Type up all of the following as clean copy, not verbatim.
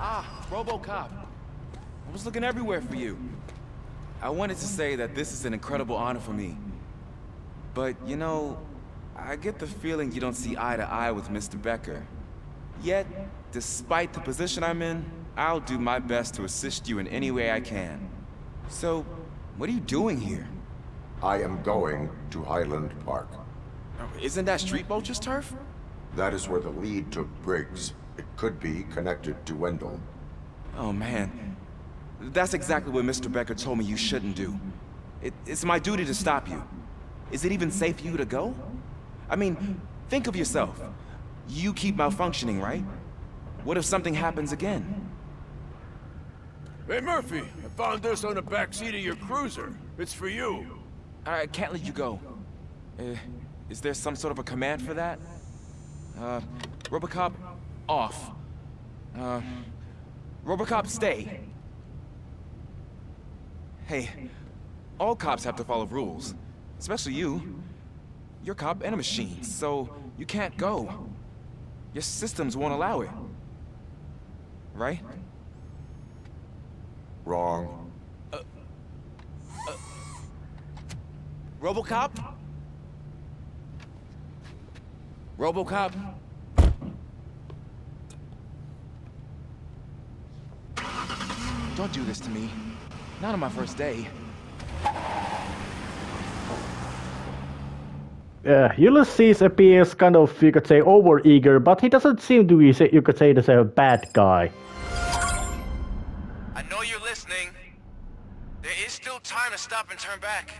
Ah, RoboCop. I was looking everywhere for you. I wanted to say that this is an incredible honor for me. But, you know, I get the feeling you don't see eye to eye with Mr. Becker. Yet, despite the position I'm in, I'll do my best to assist you in any way I can. So, what are you doing here? I am going to Highland Park. Isn't that Street Vulture's turf? That is where the lead took Briggs. It could be connected to Wendell. Oh man, that's exactly what Mr. Becker told me you shouldn't do. It's my duty to stop you. Is it even safe for you to go? I mean, think of yourself. You keep malfunctioning, right? What if something happens again? Hey Murphy, I found this on the back seat of your cruiser. It's for you. I can't let you go. Is there some sort of a command for that? RoboCop, off. RoboCop, stay. Hey, all cops have to follow rules. Especially you. You're a cop and a machine, so you can't go. Your systems won't allow it. Right? Wrong. RoboCop? RoboCop? Don't do this to me. Not on my first day. Ulysses appears kind of, you could say, over-eager, but he doesn't seem to be, you could say, a bad guy. I know you're listening. There is still time to stop and turn back.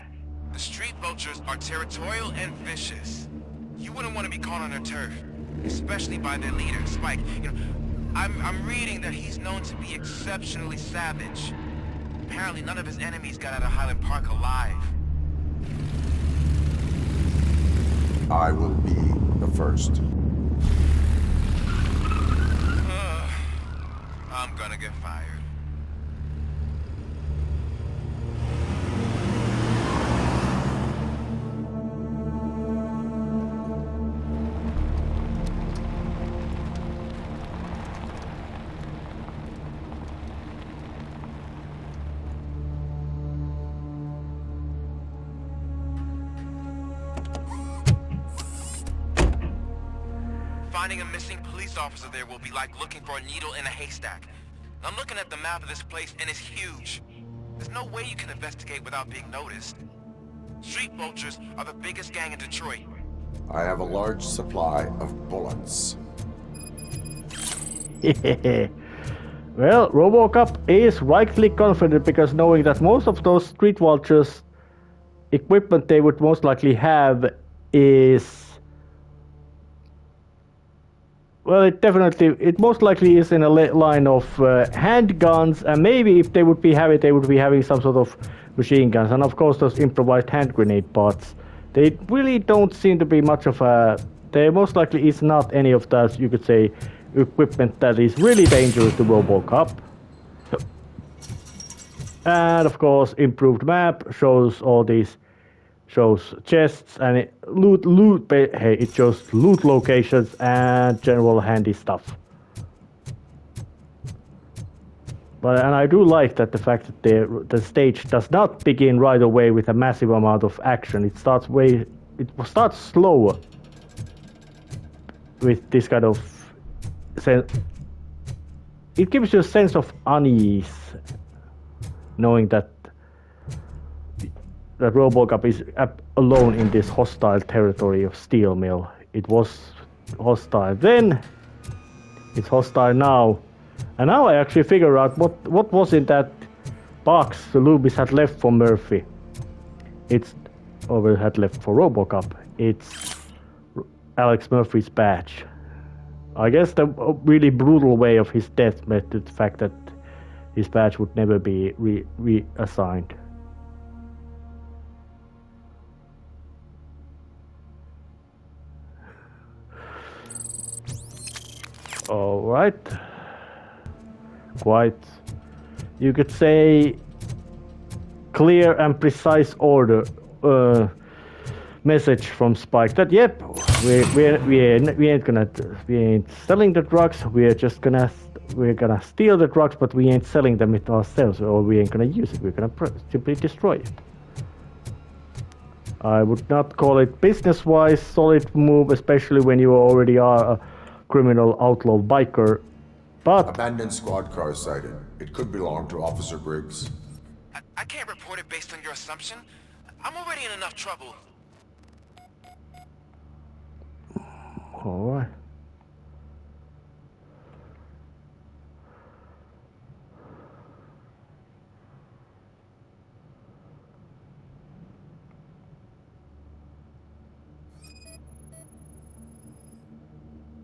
The street vultures are territorial and vicious. You wouldn't want to be caught on their turf, especially by their leader, Spike. You know, I'm reading that he's known to be exceptionally savage. Apparently none of his enemies got out of Highland Park alive. I will be the first. I'm gonna get fired. Finding a missing police officer there will be like looking for a needle in a haystack. I'm looking at the map of this place and it's huge. There's no way you can investigate without being noticed. Street vultures are the biggest gang in Detroit. I have a large supply of bullets. Well, RoboCop is rightly confident because knowing that most of those street vultures equipment they would most likely have is... Well, it most likely is in a line of handguns, and maybe if they would be having some sort of machine guns, and of course those improvised hand grenade pods. They really don't seem to be much of a... There most likely is not any of that, you could say, equipment that is really dangerous to RoboCop. And of course, improved map shows all these... shows chests and it shows loot locations and general handy stuff. And I do like that the fact that the stage does not begin right away with a massive amount of action. It starts slower with this kind of sense. It gives you a sense of unease, knowing that RoboCop is alone in this hostile territory of Steel Mill. It was hostile then, it's hostile now. And now I actually figure out what was in that box the Loomis had left for Murphy. Had left for RoboCop. It's Alex Murphy's badge. I guess the really brutal way of his death met the fact that his badge would never be reassigned. Alright. Quite, you could say, clear and precise order message from Spike that we ain't selling the drugs, we're just gonna we're gonna steal the drugs, but we ain't selling them it ourselves, or we ain't gonna use it. We're gonna simply destroy it. I would not call it business-wise solid move, especially when you already are a criminal outlaw biker. But Abandoned squad car sighted. It could belong to Officer Briggs. I can't report it based on your assumption. I'm already in enough trouble. all right.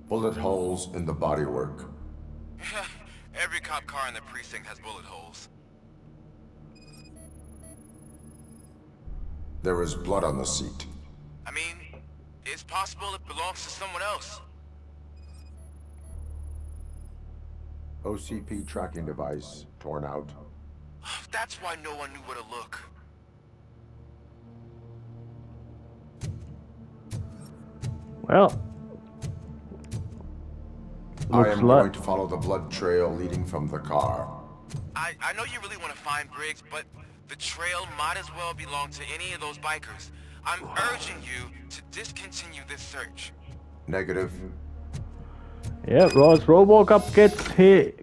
Bullet holes in the bodywork. Every cop car in the precinct has bullet holes. There is blood on the seat. I mean, it's possible it belongs to someone else. OCP tracking device torn out. That's why no one knew where to look. Well, I looks am like going to follow the blood trail leading from the car. I know you really want to find Briggs, but the trail might as well belong to any of those bikers. I'm urging you to discontinue this search. Negative. yeah, Ross RoboCop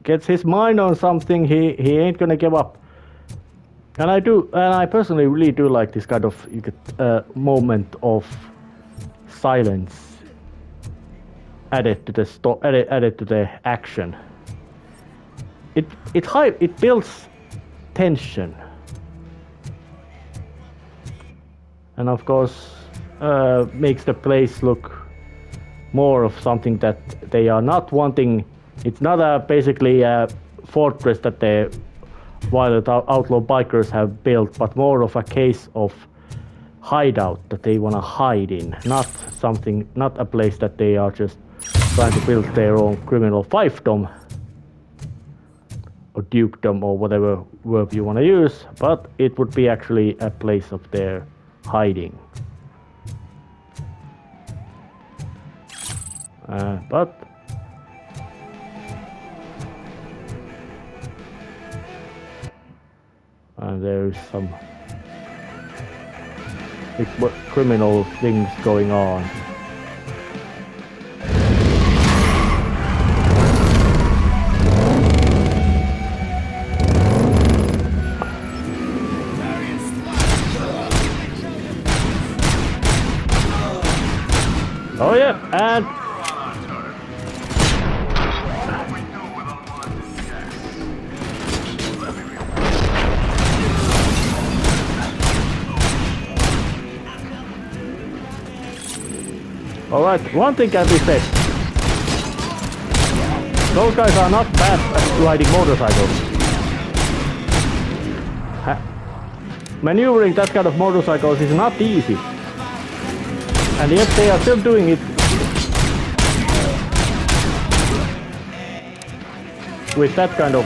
gets his mind on something. He ain't gonna give up. And I personally really do like this kind of moment of silence added to the action. It builds tension, and of course makes the place look more of something that they are not wanting. It's not basically a fortress that the violent outlaw bikers have built, but more of a case of hideout that they want to hide in, not a place that they are just trying to build their own criminal fiefdom or dukedom or whatever verb you want to use, but it would be actually a place of their hiding. But there is some big criminal things going on. Oh yeah, and alright, one thing can be said. Those guys are not bad at riding motorcycles. Maneuvering that kind of motorcycles is not easy. And yet they are still doing it with that kind of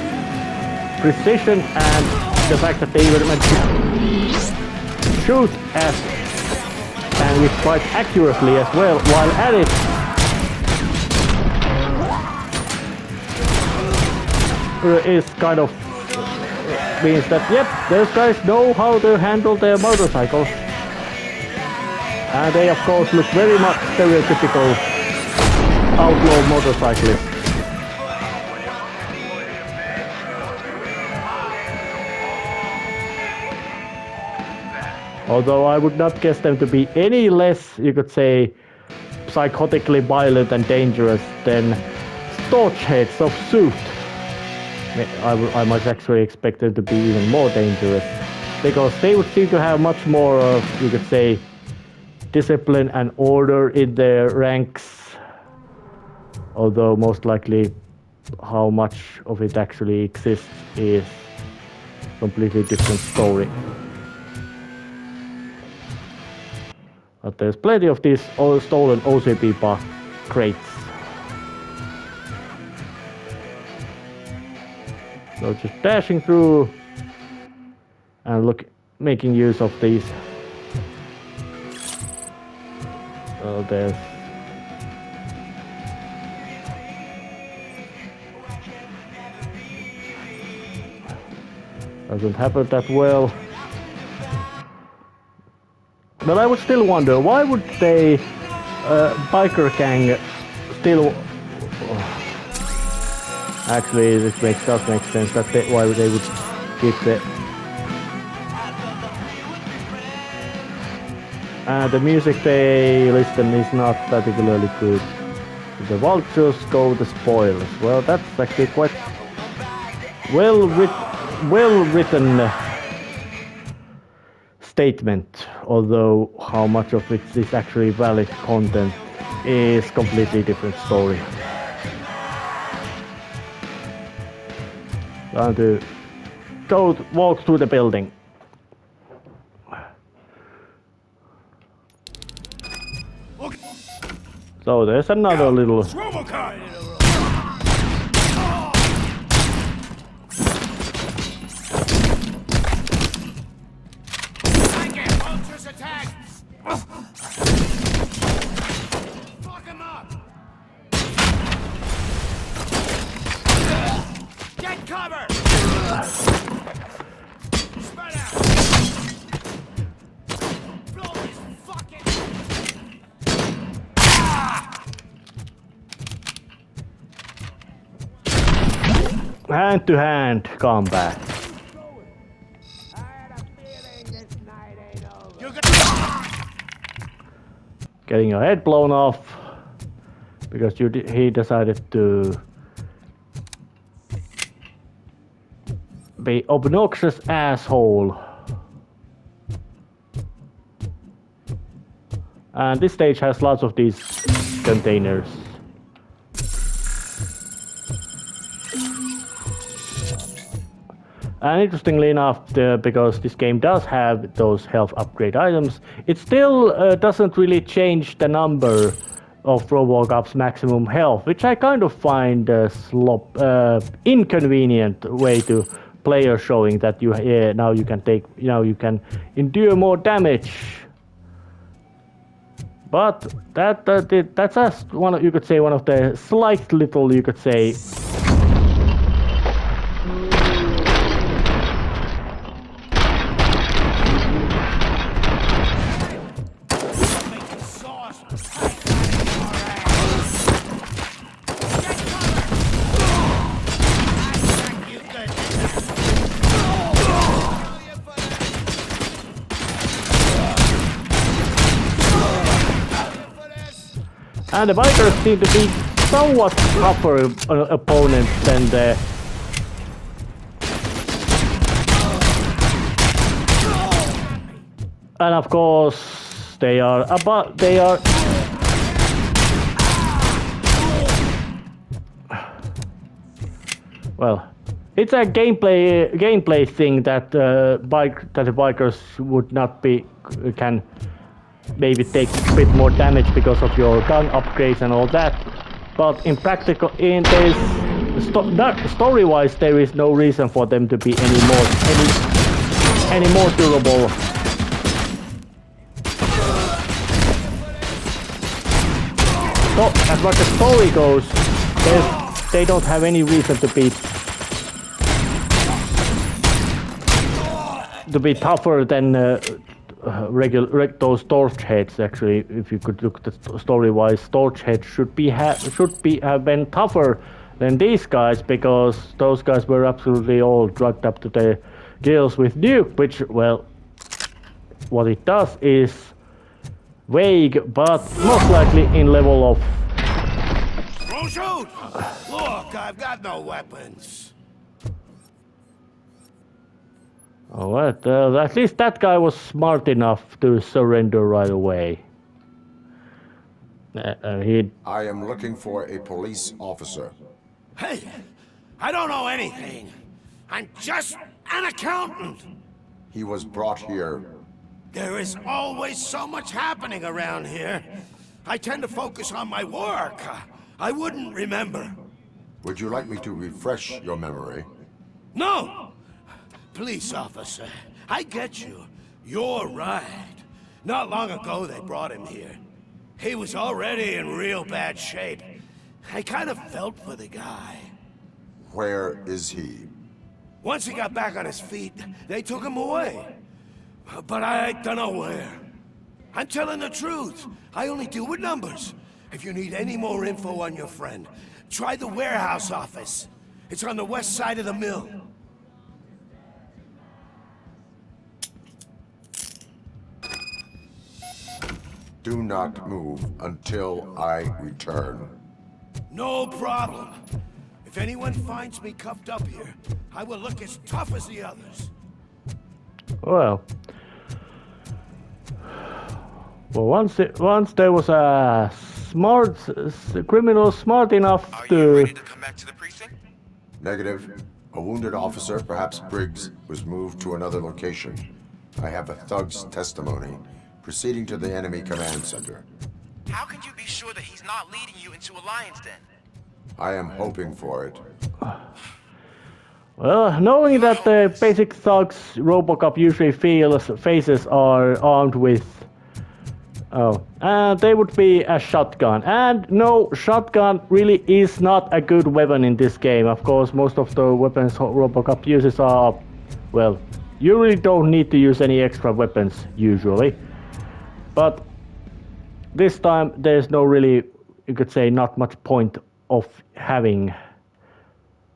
precision, and the fact that they were meant to shoot and with quite accurately as well while at it. Is kind of means that yep, those guys know how to handle their motorcycles. And they of course look very much stereotypical outlaw motorcyclists. Although I would not guess them to be any less, you could say, psychotically violent and dangerous than storch heads of suit. I might actually expect them to be even more dangerous, because they would seem to have much more of, you could say, discipline and order in their ranks, although most likely how much of it actually exists is a completely different story. But there's plenty of these stolen OCP crates. So just dashing through and making use of these. So there's Doesn't happen that well. But I would still wonder, why would they, biker gang, still... Actually, this does make sense, that why they would keep the music they listen is not particularly good. The vultures go the spoils. Well, that's actually quite well written statement, although how much of it is actually valid content is completely different story. Time to walk through the building. So there's another little... RoboCop! Fuck him up! Get cover! Spread out! Blow his fucking... Hand-to-hand combat. Getting your head blown off because he decided to be obnoxious asshole. And this stage has lots of these containers. And interestingly enough, because this game does have those health upgrade items, it still doesn't really change the number of RoboCop's maximum health, which I kind of find a inconvenient way to player showing that now you can endure more damage. But that's just one of the slight little, you could say. And the bikers seem to be somewhat tougher opponents than the... And of course, they are... Well, it's a gameplay thing that the bikers would not be... can maybe take a bit more damage because of your gun upgrades and all that, but in practical, story-wise, there is no reason for them to be any more durable. So, as much as story goes, they don't have any reason to be tougher than. Those torch heads. Actually, if you could look at story-wise, torch heads should have been tougher than these guys, because those guys were absolutely all drugged up to their gills with nuke, which, well, what it does is vague, but most likely in level of... Don't shoot! Look, I've got no weapons. Alright, at least that guy was smart enough to surrender right away. I am looking for a police officer. Hey, I don't know anything. I'm just an accountant. He was brought here. There is always so much happening around here. I tend to focus on my work. I wouldn't remember. Would you like me to refresh your memory? No! Police officer, I get you. You're right. Not long ago they brought him here. He was already in real bad shape. I kind of felt for the guy. Where is he? Once he got back on his feet, they took him away. But I don't know where. I'm telling the truth. I only deal with numbers. If you need any more info on your friend, try the warehouse office. It's on the west side of the mill. Do not move until I return. No problem. If anyone finds me cuffed up here, I will look as tough as the others. Well, once there was a criminal smart enough Are to... you ready to come back to the precinct? Negative. A wounded officer, perhaps Briggs, was moved to another location. I have a thug's testimony, proceeding to the enemy command center. How can you be sure that he's not leading you into a lion's den? I am hoping for it. Well, knowing that the basic thugs RoboCop usually faces are armed with... they would be a shotgun. And no, shotgun really is not a good weapon in this game. Of course, most of the weapons RoboCop uses are... Well, you really don't need to use any extra weapons, usually. But this time, there's no really, you could say, not much point of having...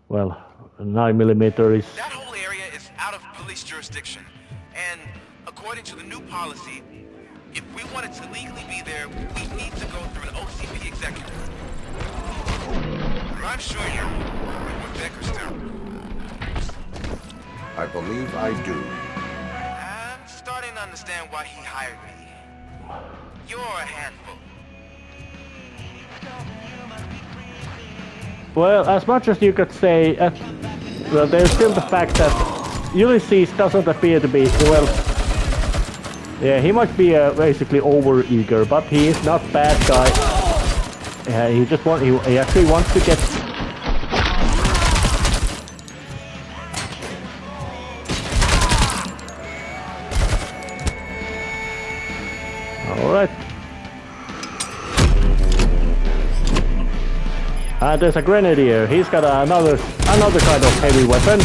Well, 9mm is... That whole area is out of police jurisdiction. And according to the new policy, if we wanted to legally be there, we need to go through an OCP executive. I'm sure you're working with Becker's too. I believe I do. I'm starting to understand why he hired me. You're a handful. Well, as much as you could say, well, there's still the fact that Ulysses doesn't appear to be, well, yeah, he might be basically over-eager, but he is not bad guy. Yeah, he actually wants to get... Alright. And there's a grenadier. He's got another kind of heavy weapon.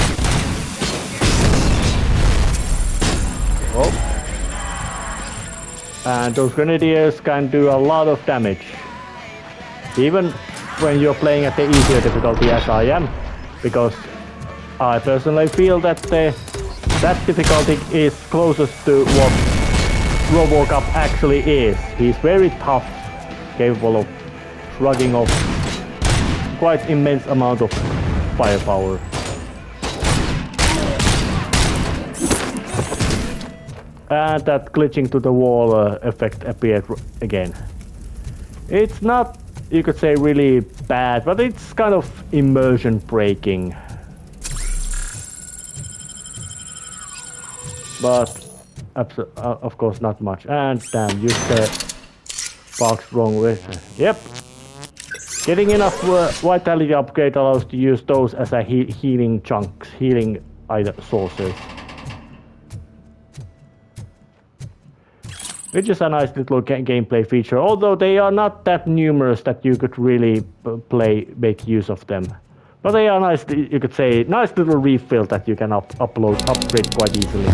Oh. And those grenadiers can do a lot of damage. Even when you're playing at the easier difficulty as I am. Because I personally feel that that difficulty is closest to what RoboCop actually is. He's very tough, capable of shrugging off quite immense amount of firepower. And that glitching to the wall effect appeared again. It's not, you could say, really bad, but it's kind of immersion breaking. But of course not much. And damn, used the box wrong way. Yep. Getting enough vitality upgrade allows to use those as a healing chunks, healing either sources. Which is a nice little gameplay feature, although they are not that numerous that you could really make use of them. But they are nice, you could say, nice little refill that you can upgrade quite easily.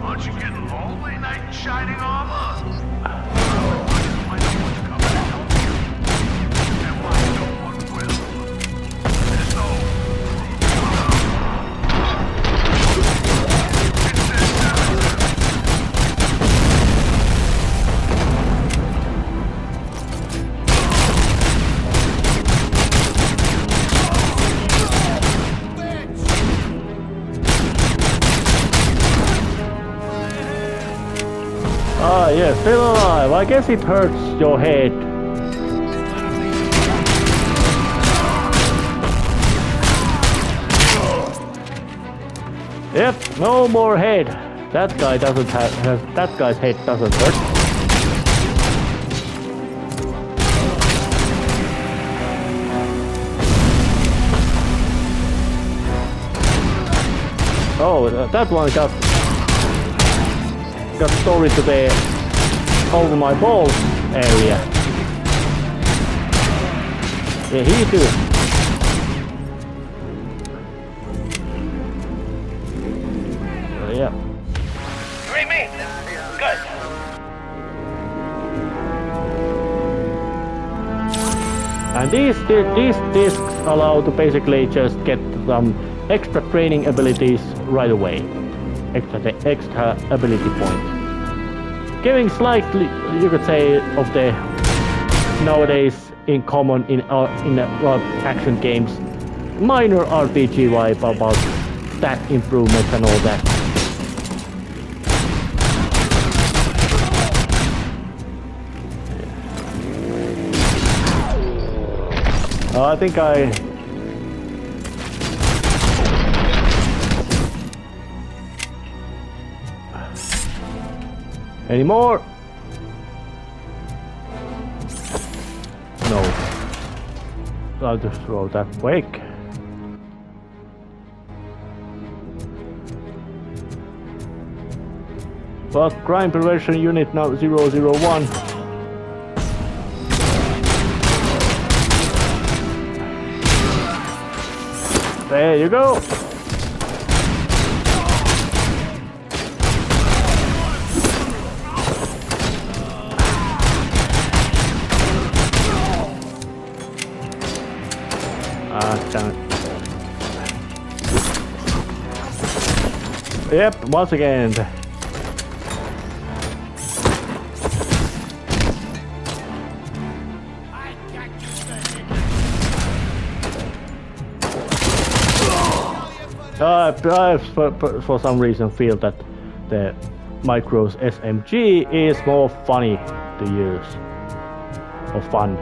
Aren't you getting lonely, knight in shining armor? Ah, yeah, still alive. I guess it hurts your head. Yep, no more head. That guy doesn't have that guy's head doesn't hurt. Oh, that one got story to the over my balls area. Yeah, he too. Yeah. Three me. Good. And these discs allow to basically just get some extra training abilities right away. Extra ability points. Giving slightly, you could say, of the nowadays in common in action games, minor RPG vibe about stat improvements and all that. I think Any more? No. I'll just throw that quick. But crime prevention unit now 001. There you go. Damn it. Yep, once again. I for some reason feel that the Micro's SMG is more funny to use. Or fun.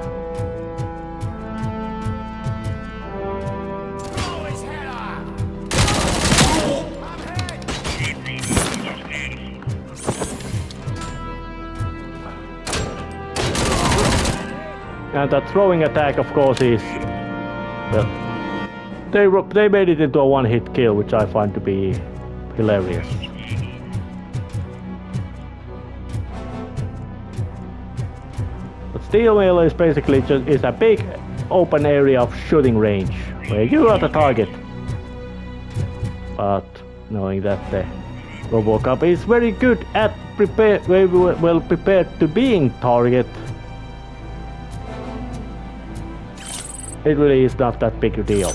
And that throwing attack, of course, is well, they made it into a one-hit kill, which I find to be hilarious. But steel melee is basically just a big open area of shooting range where you are the target. But knowing that the RoboCop is very good at very well prepared to being target, it really is not that big a deal.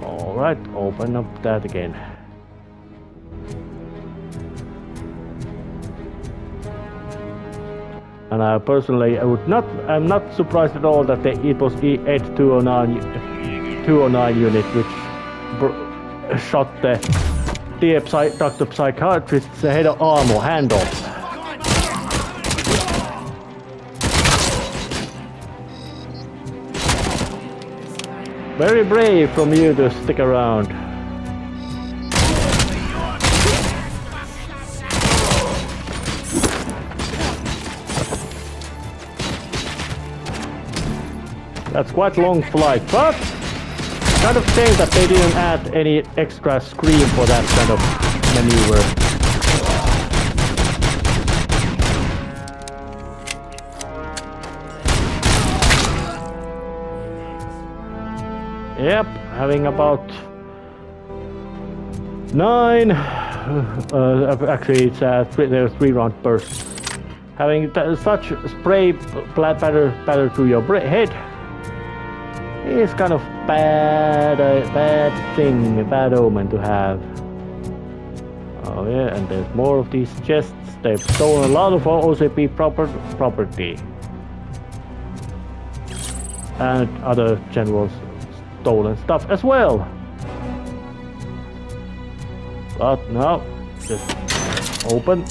Alright, open up that again. And I personally, I'm not surprised at all that it was the 209 unit which shot the Dr. Psychiatrist's head of armor hand off. Very brave from you to stick around. That's quite a long flight, but kind of shame that they didn't add any extra screen for that kind of maneuver. Yep, having about 9. Actually, it's there's 3-round bursts. Having such spray batter to your head is kind of bad omen to have. Oh yeah, and there's more of these chests. They've stolen a lot of our OCP property and other generals. Stolen stuff as well. But no, just open.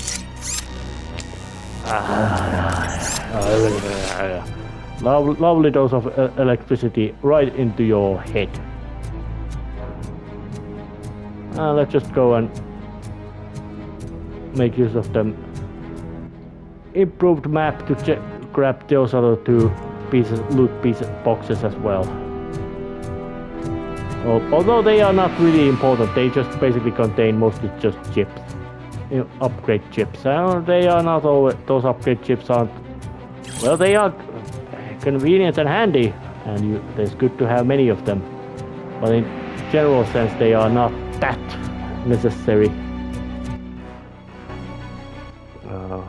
Lovely dose of electricity right into your head. Let's just go and make use of the improved map to grab those other 2 loot boxes as well. Although they are not really important, they just basically contain mostly just chips, upgrade chips. They are not always, those upgrade chips aren't, well, they are convenient and handy and it's good to have many of them. But in general sense, they are not that necessary.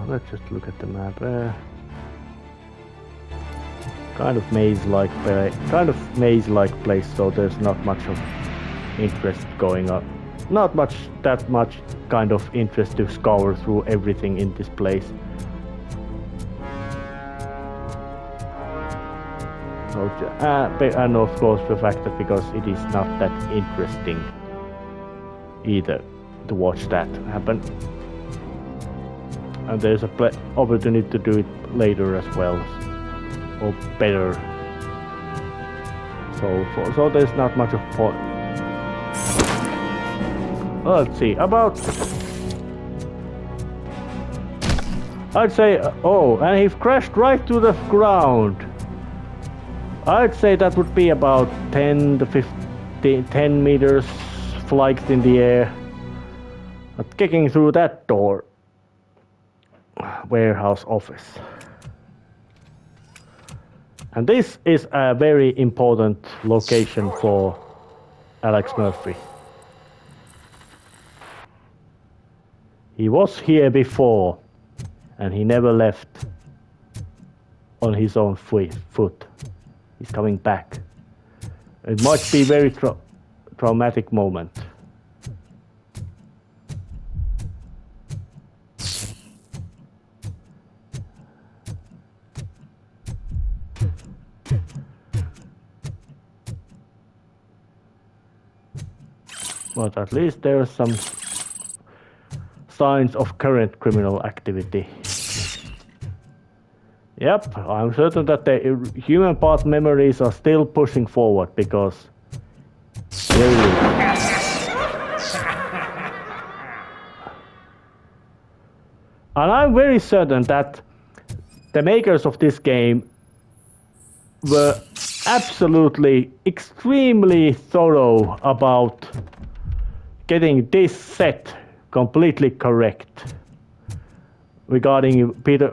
Let's just look at the map. Kind of maze-like place, so there's not much of interest going on. Not that much kind of interest to scour through everything in this place. And of course the fact that because it is not that interesting either to watch that happen. And there's a opportunity to do it later as well, or better. So there's not much of point. Let's see, I'd say, and he crashed right to the ground. I'd say that would be about 10 to 10 meters flight in the air. But kicking through that door. Warehouse office. And this is a very important location for Alex Murphy. He was here before, and he never left on his own foot. He's coming back. It might be a very traumatic moment. But at least there are some signs of current criminal activity. Yep, I'm certain that the human part memories are still pushing forward because and I'm very certain that the makers of this game were absolutely extremely thorough about getting this set completely correct regarding Peter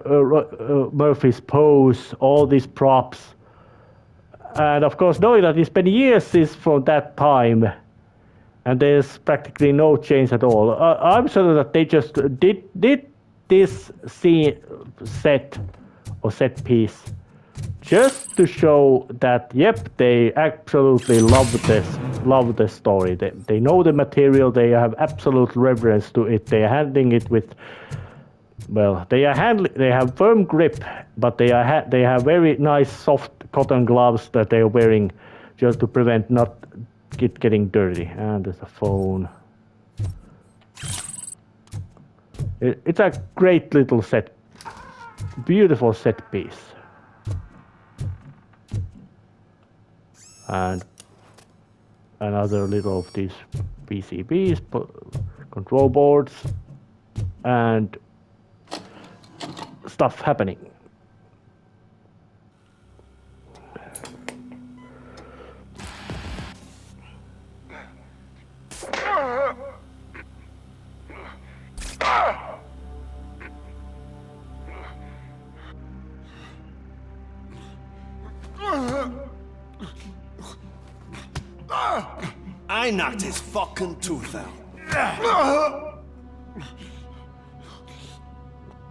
Murphy's pose, all these props, and of course knowing that it's been years since from that time, and there's practically no change at all. I'm certain that they just did this set set piece just to show that they absolutely love the story. They know the material. They have absolute reverence to it. They are handling it with, well, they have firm grip, but they have very nice soft cotton gloves that they are wearing just to prevent not getting dirty. And there's a phone. It's a great little set, beautiful set piece. And another little of these PCBs, control boards, and stuff happening. I knocked his fucking tooth out.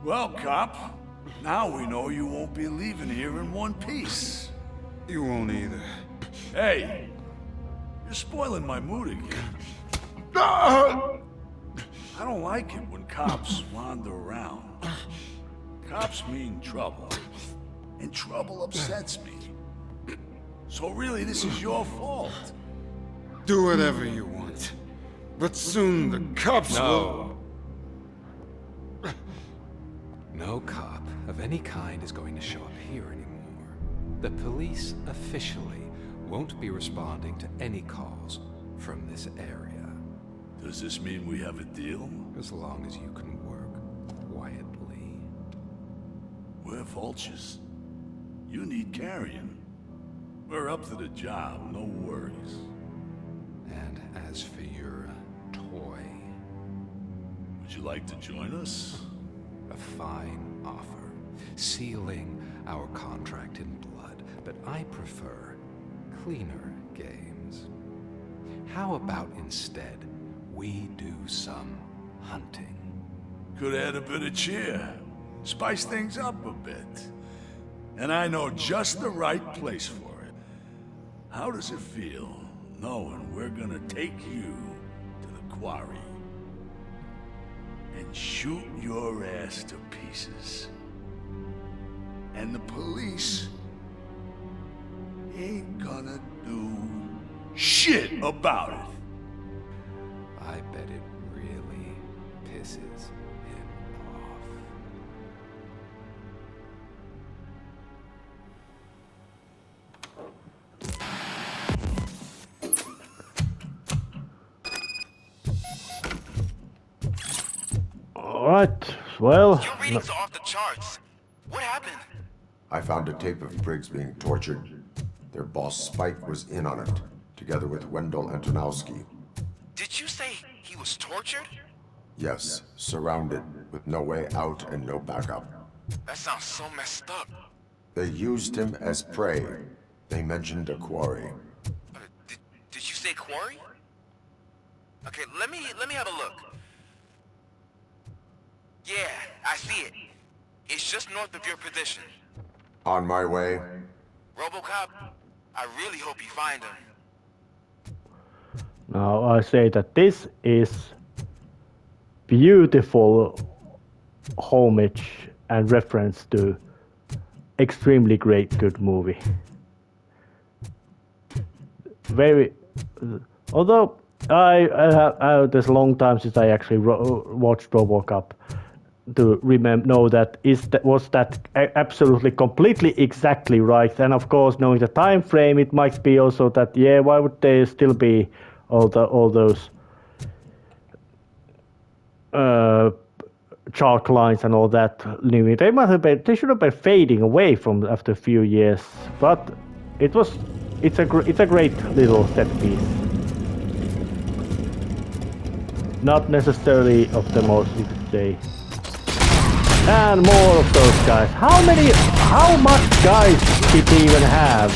Well, cop, now we know you won't be leaving here in one piece. You won't either. Hey, you're spoiling my mood again. I don't like it when cops wander around. Cops mean trouble, and trouble upsets me. So really, this is your fault. Do whatever you want. But soon the cops will... No cop of any kind is going to show up here anymore. The police officially won't be responding to any calls from this area. Does this mean we have a deal? As long as you can work quietly. We're vultures. You need carrion. We're up to the job, no worries. And as for your toy... Would you like to join us? A fine offer, sealing our contract in blood, but I prefer cleaner games. How about instead we do some hunting? Could add a bit of cheer. Spice things up a bit. And I know just the right place for it. How does it feel knowing we're gonna take you to the quarry and shoot your ass to pieces? And the police ain't gonna do shit about it. I bet it really pisses him off. Alright, well... Your readings are off the charts. What happened? I found a tape of Briggs being tortured. Their boss Spike was in on it, together with Wendell Antonowski. Did you say he was tortured? Yes, surrounded, with no way out and no backup. That sounds so messed up. They used him as prey. They mentioned a quarry. Did you say quarry? Okay, let me have a look. Yeah, I see it. It's just north of your position. On my way. RoboCop, I really hope you find him. Now I say that this is beautiful homage and reference to extremely good movie. Very, although there's a long time since I actually watched RoboCop to know that was that absolutely completely exactly right. And of course, knowing the time frame, it might be also that why would there still be all those chalk lines and all that living? They should have been fading away from after a few years. But it's a great little set piece. Not necessarily of the most, you could say. And more of those guys. How much guys did he even have?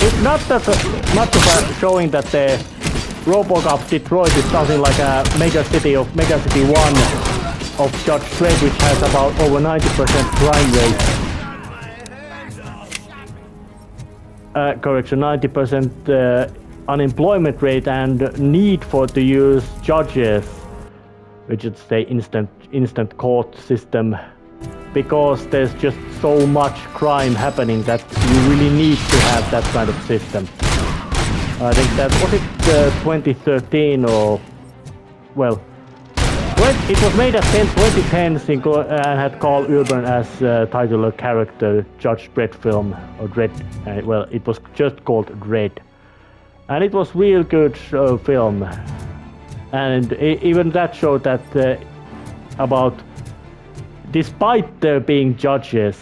It's not that much of a showing that the RoboCop Detroit is something like a Mega City 1 of Judge Dredd, which has about over 90% crime rate. Correction, 90% unemployment rate and need to use judges, which is the instant court system, because there's just so much crime happening that you really need to have that kind of system. I think that was it 2013 or well, it was made at 2010 and had Carl Urban as title of character, Judge Dredd film or Dredd. Well, it was just called Dredd, and it was real good film. And even that showed that despite there being judges,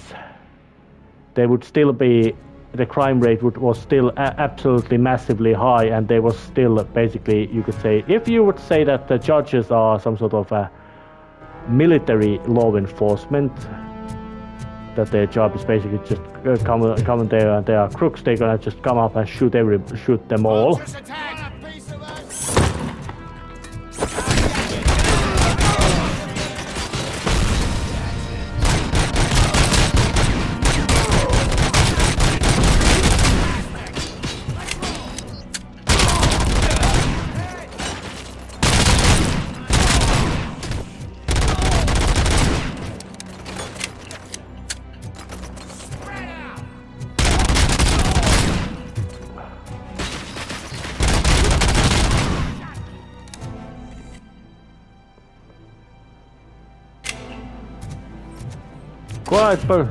there would still be, the crime rate was still absolutely massively high, and there was still basically, you could say, if you would say that the judges are some sort of a military law enforcement, that their job is basically just come there and they are crooks, they're gonna just come up and shoot them all. Quiet, bro.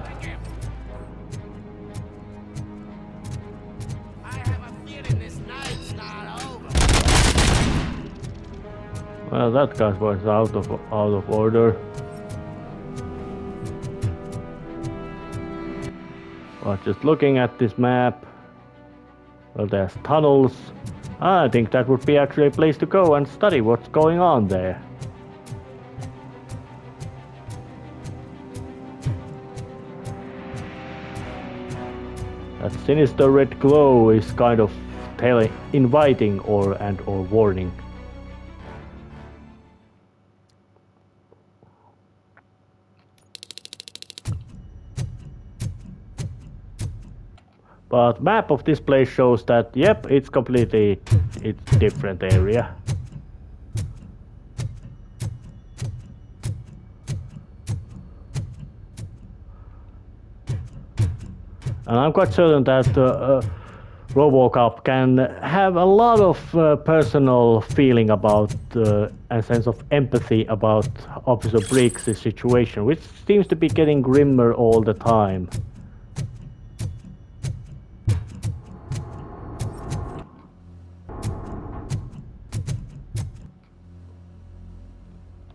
Well, that guy was out of order. Well, just looking at this map, well, there's tunnels. I think that would be actually a place to go and study what's going on there. That sinister red glow is kind of inviting or warning. But map of this place shows that, yep, it's different area. And I'm quite certain that RoboCop can have a lot of personal feeling about and sense of empathy about Officer Briggs' situation, which seems to be getting grimmer all the time.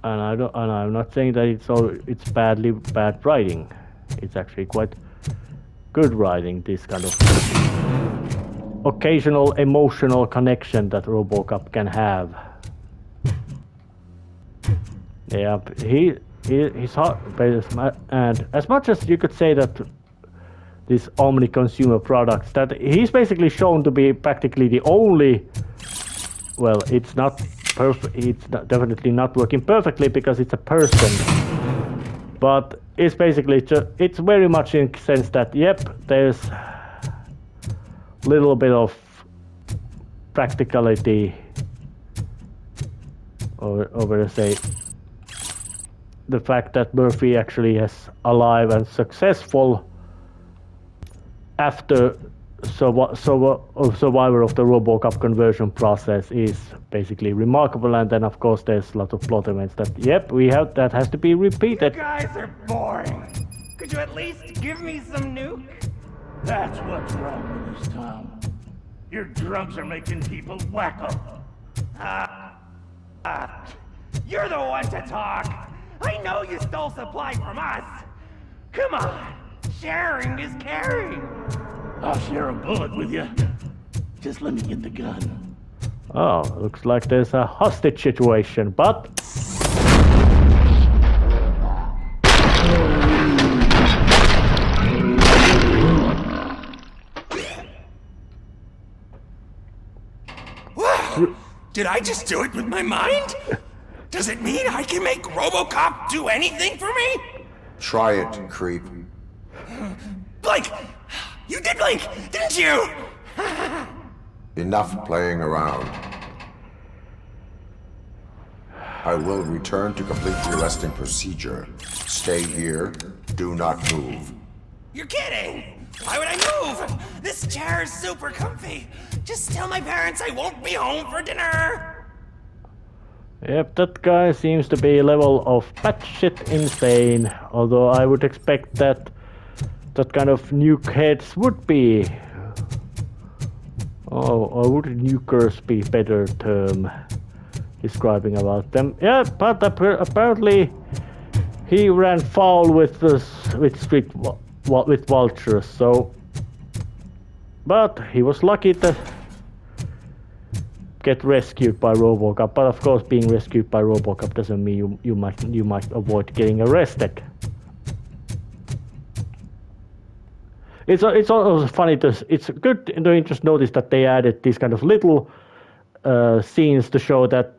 And I'm not saying that it's bad writing. It's actually quite good writing, this kind of occasional emotional connection that RoboCop can have. Yeah, he's hard, and as much as you could say that this Omni consumer products, that he's basically shown to be practically the only. Well, it's not perfect. It's definitely not working perfectly because it's a person. But it's basically it's very much in the sense that, yep, there's a little bit of practicality, or to say, the fact that Murphy actually is alive and successful after survivor of the RoboCop conversion process is basically remarkable. And then of course there's a lot of plot events that, yep, that has to be repeated. You guys are boring. Could you at least give me some nuke? That's what's wrong with this town. Your drugs are making people wacko. You're the one to talk. I know you stole supply from us. Come on, sharing is caring. I'll share a bullet with you. Just let me get the gun. Oh, looks like there's a hostage situation, but... Did I just do it with my mind? Does it mean I can make RoboCop do anything for me? Try it, creep. Blink! You did blink, didn't you? Enough playing around. I will return to complete the arresting procedure. Stay here. Do not move. You're kidding! Why would I move? This chair is super comfy. Just tell my parents I won't be home for dinner. Yep, that guy seems to be a level of batshit insane. Although I would expect that kind of nuke heads would be. Or would nukers be a better term describing about them? Yeah, but apparently he ran foul with vultures. So, but he was lucky to get rescued by RoboCop. But of course, being rescued by RoboCop doesn't mean you might avoid getting arrested. It's also funny it's good to just notice that they added these kind of little scenes to show that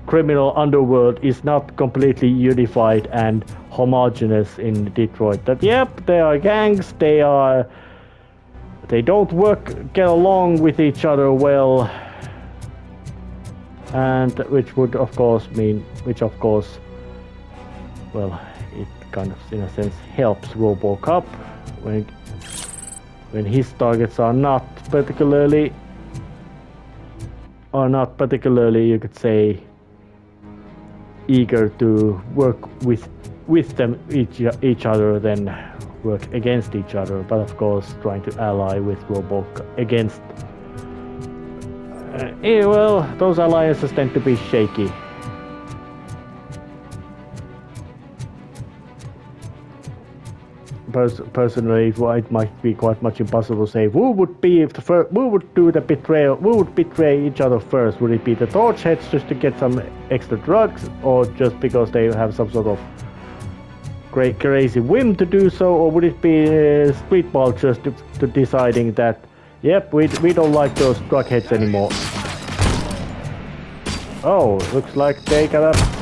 criminal underworld is not completely unified and homogeneous in Detroit. That, yep, they are gangs, they don't get along with each other well, and which of course, well, it kind of in a sense helps RoboCop when his targets are not particularly, you could say, eager to work with them each other than work against each other, but of course trying to ally with RoboCop against well, those alliances tend to be shaky. Personally, it might be quite much impossible to say who would betray each other first. Would it be the Torchheads just to get some extra drugs, or just because they have some sort of crazy whim to do so, or would it be street vultures to deciding that, yep, we don't like those drug heads anymore. Oh, looks like they got a...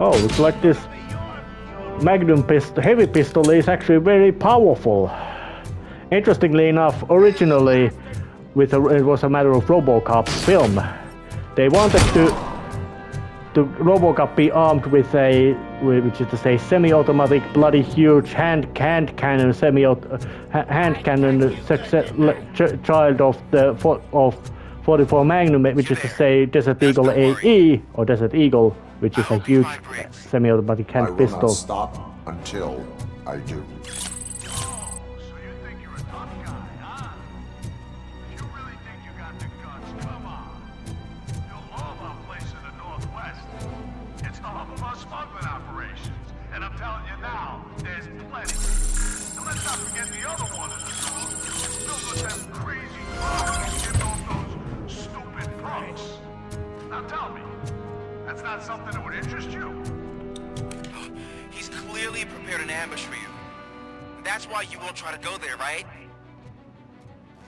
Oh, looks like this Magnum pistol, heavy pistol is actually very powerful. Interestingly enough, originally, it was a matter of RoboCop film. They wanted to RoboCop be armed with a, which is to say, semi-automatic, bloody huge hand cannon, hand cannon, child of 44 Magnum, which is to say, Desert Eagle AE or Desert Eagle, which is a huge semi-automatic hand pistol. I will not stop until I do. Something that would interest you? He's clearly prepared an ambush for you. That's why you won't try to go there, right?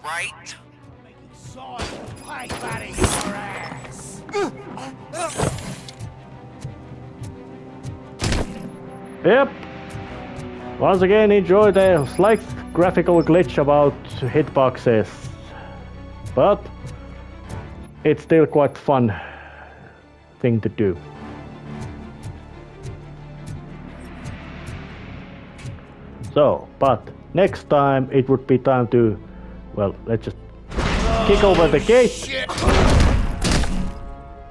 Right? Sword pipe out of your ass! Yep. Once again, enjoy the slight graphical glitch about hitboxes, but it's still quite fun thing to do. So, but next time it would be time to, well, let's just kick over the gate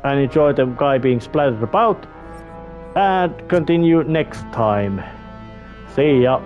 and enjoy the guy being splattered about and continue next time. See ya.